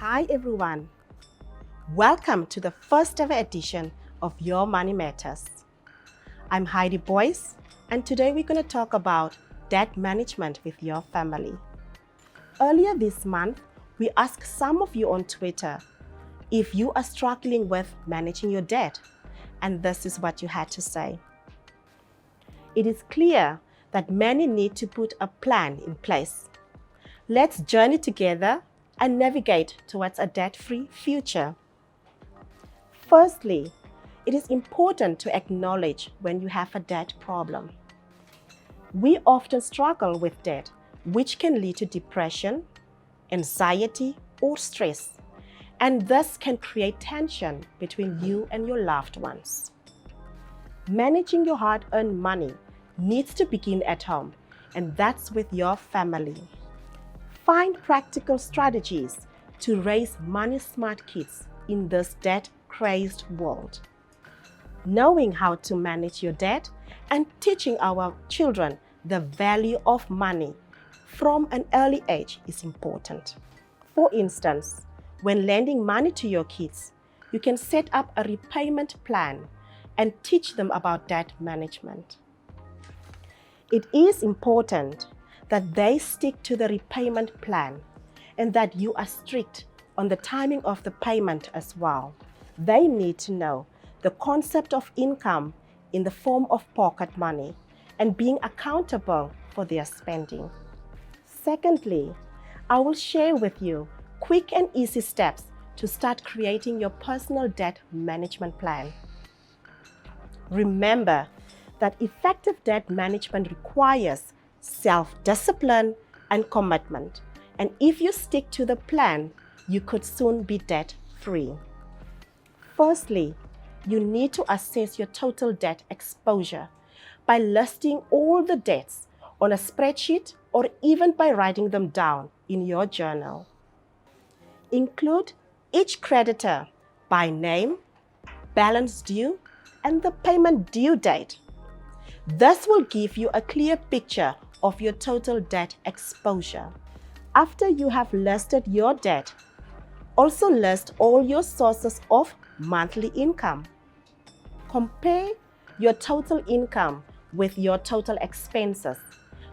Hi everyone, welcome to the first ever edition of Your Money Matters. I'm Heidi Boois, and today we're going to talk about debt management with your family. Earlier this month, we asked some of you on Twitter if you are struggling with managing your debt, and this is what you had to say. It is clear that many need to put a plan in place. Let's journey together and navigate towards a debt-free future. Firstly, it is important to acknowledge when you have a debt problem. We often struggle with debt, which can lead to depression, anxiety, or stress, and thus can create tension between you and your loved ones. Managing your hard-earned money needs to begin at home, and that's with your family. Find practical strategies to raise money-smart kids in this debt-crazed world. Knowing how to manage your debt and teaching our children the value of money from an early age is important. For instance, when lending money to your kids, you can set up a repayment plan and teach them about debt management. It is important that they stick to the repayment plan and that you are strict on the timing of the payment as well. They need to know the concept of income in the form of pocket money and being accountable for their spending. Secondly, I will share with you quick and easy steps to start creating your personal debt management plan. Remember that effective debt management requires self-discipline and commitment. And if you stick to the plan, you could soon be debt-free. Firstly, you need to assess your total debt exposure by listing all the debts on a spreadsheet or even by writing them down in your journal. Include each creditor by name, balance due, and the payment due date. This will give you a clear picture of your total debt exposure. After you have listed your debt, also list all your sources of monthly income. Compare your total income with your total expenses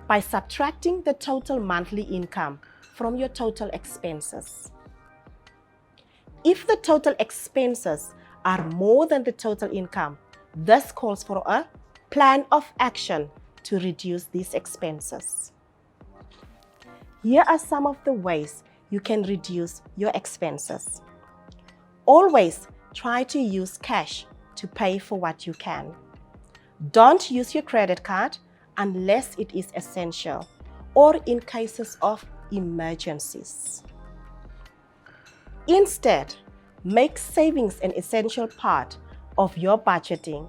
by subtracting the total monthly income from your total expenses. If the total expenses are more than the total income, this calls for a plan of action to reduce these expenses. Here are some of the ways you can reduce your expenses. Always try to use cash to pay for what you can. Don't use your credit card unless it is essential or in cases of emergencies. Instead, make savings an essential part of your budgeting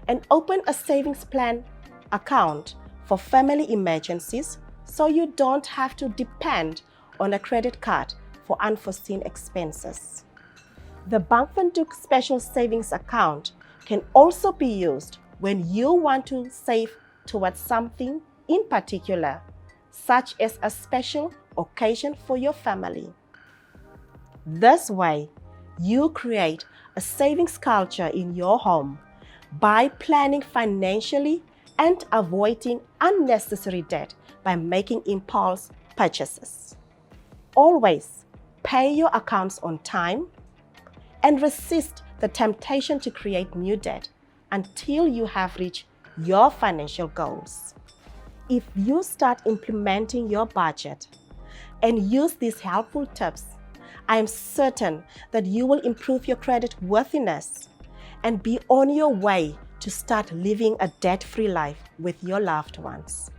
and open a savings plan account for family emergencies so you don't have to depend on a credit card for unforeseen expenses. The Bankfunduk Special Savings Account can also be used when you want to save towards something in particular, such as a special occasion for your family. This way, you create a savings culture in your home by planning financially and avoiding unnecessary debt by making impulse purchases. Always pay your accounts on time and resist the temptation to create new debt until you have reached your financial goals. If you start implementing your budget and use these helpful tips, I am certain that you will improve your credit worthiness and be on your way to start living a debt-free life with your loved ones.